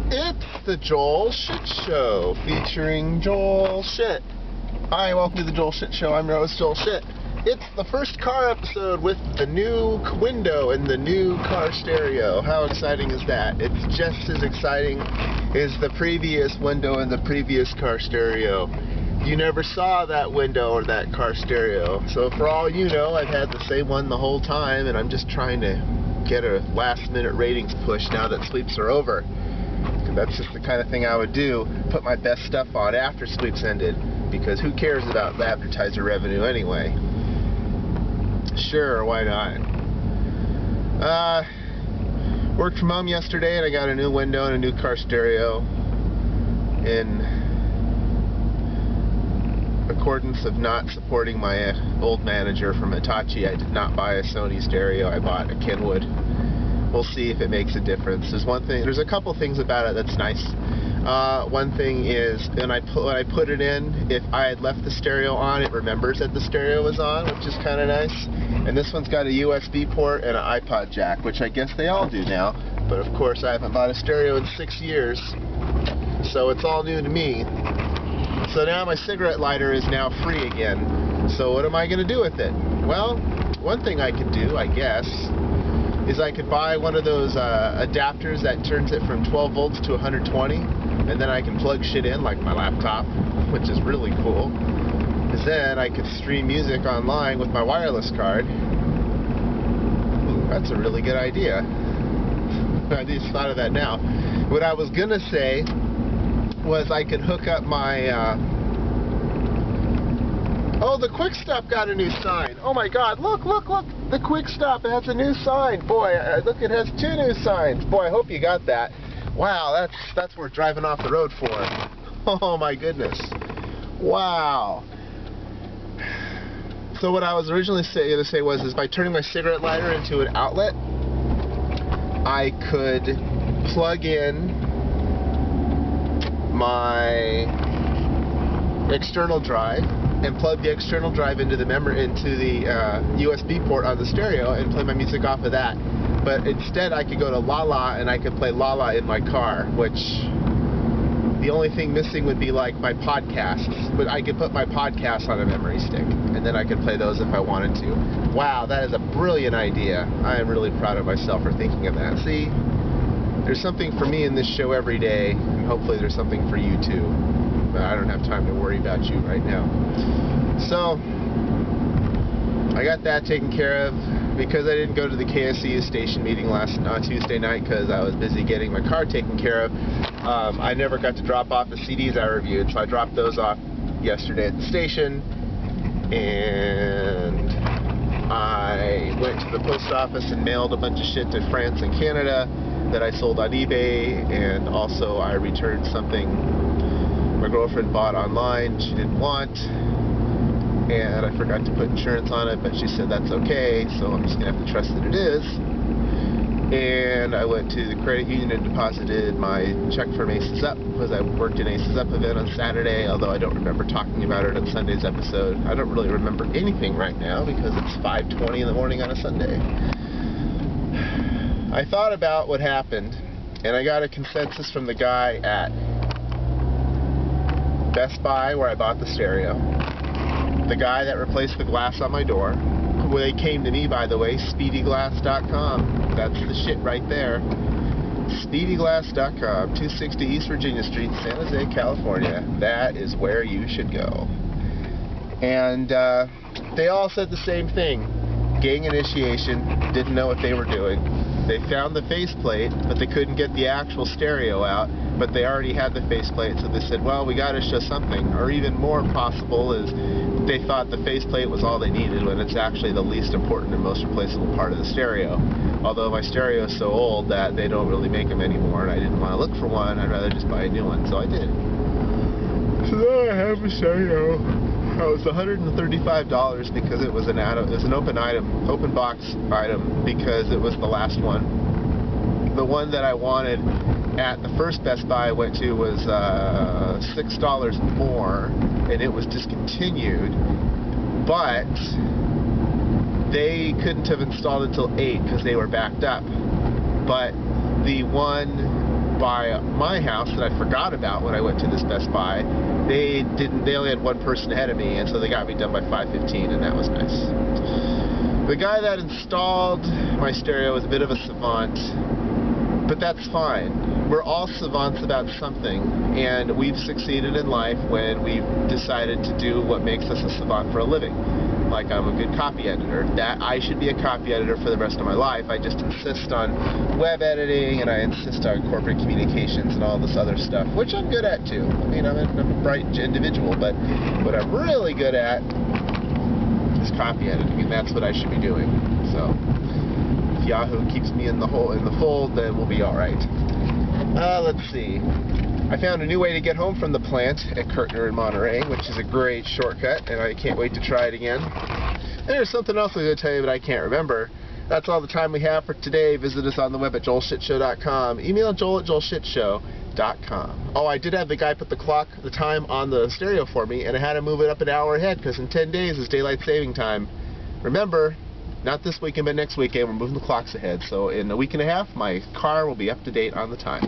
It's the Joel Shit Show, featuring Joel Shit. Hi, welcome to the Joel Shit Show. I'm your host, Joel Shit. It's the first car episode with the new window and the new car stereo. How exciting is that? It's just as exciting as the previous window and the previous car stereo. You never saw that window or that car stereo. So for all you know, I've had the same one the whole time, and I'm just trying to get a last-minute ratings push now that sweeps are over. That's just the kind of thing I would do, put my best stuff on after sweeps ended, because who cares about advertiser revenue anyway? Sure, why not? Worked from home yesterday and I got a new window and a new car stereo. In accordance of not supporting my old manager from Hitachi, I did not buy a Sony stereo, I bought a Kenwood. We'll see if it makes a difference. There's a couple things about it that's nice. One thing is, when I put it in, if I had left the stereo on, it remembers that the stereo was on, which is kind of nice. And this one's got a USB port and an iPod jack, which I guess they all do now. But of course, I haven't bought a stereo in 6 years, so it's all new to me. So now my cigarette lighter is now free again. So what am I going to do with it? Well, one thing I could do, I guess, is I could buy one of those adapters that turns it from 12 volts to 120, and then I can plug shit in like my laptop, which is really cool. Because then I could stream music online with my wireless card. Ooh, that's a really good idea. I just thought of that now. What I was gonna say was I could hook up my oh, the Quick Stop got a new sign. Oh my God, look. The Quick Stop, it has a new sign. Boy, look, it has 2 new signs. Boy, I hope you got that. Wow, that's worth driving off the road for. Oh my goodness. Wow. So what I was originally going to say was, is by turning my cigarette lighter into an outlet, I could plug in my external drive and plug the external drive into the USB port on the stereo and play my music off of that. But instead I could go to Lala and I could play Lala in my car, which the only thing missing would be like my podcasts. But I could put my podcasts on a memory stick and then I could play those if I wanted to. Wow, that is a brilliant idea. I am really proud of myself for thinking of that. See, there's something for me in this show every day, and hopefully there's something for you too. But I don't have time to worry about you right now. So I got that taken care of. Because I didn't go to the KSCU station meeting on Tuesday night because I was busy getting my car taken care of, I never got to drop off the CDs I reviewed, so I dropped those off yesterday at the station, and I went to the post office and mailed a bunch of shit to France and Canada that I sold on eBay, and also I returned something my girlfriend bought online she didn't want, and I forgot to put insurance on it, but she said that's okay, so I'm just going to have to trust that it is. And I went to the credit union and deposited my check from Aces Up, because I worked an Aces Up event on Saturday, although I don't remember talking about it on Sunday's episode. I don't really remember anything right now, because it's 5:20 in the morning on a Sunday. I thought about what happened, and I got a consensus from the guy at Best Buy, where I bought the stereo. The guy that replaced the glass on my door, who they came to me, by the way, SpeedyGlass.com. That's the shit right there. SpeedyGlass.com, 260 East Virginia Street, San Jose, California. That is where you should go. And they all said the same thing. Gang initiation, didn't know what they were doing. They found the faceplate, but they couldn't get the actual stereo out, but they already had the faceplate, so they said, well, we got to show something. Or even more possible is they thought the faceplate was all they needed, when it's actually the least important and most replaceable part of the stereo. Although my stereo is so old that they don't really make them anymore, and I didn't want to look for one, I'd rather just buy a new one, so I did. So now I have a stereo. It was $135 because it was an open box item, because it was the last one. The one that I wanted at the first Best Buy I went to was $6 more, and it was discontinued, but they couldn't have installed it until 8 because they were backed up. But the one by my house that I forgot about when I went to this Best Buy, they only had one person ahead of me, and so they got me done by 5:15, and that was nice. The guy that installed my stereo was a bit of a savant, but that's fine. We're all savants about something, and we've succeeded in life when we've decided to do what makes us a savant for a living. Like, I'm a good copy editor. That I should be a copy editor for the rest of my life. I just insist on web editing, and I insist on corporate communications and all this other stuff, which I'm good at too. I mean, I'm a bright individual, but what I'm really good at is copy editing, and that's what I should be doing. So if Yahoo keeps me in the fold, then we'll be all right. Let's see. I found a new way to get home from the plant at Kirtner in Monterey, which is a great shortcut, and I can't wait to try it again. And there's something else I'm going to tell you, but I can't remember. That's all the time we have for today. Visit us on the web at joelshitshow.com. Email joel@joelshitshow.com. Oh, I did have the guy put the time on the stereo for me, and I had to move it up an hour ahead, because in 10 days is daylight saving time. Remember, not this weekend, but next weekend, we're moving the clocks ahead. So in a week and a half, my car will be up to date on the time.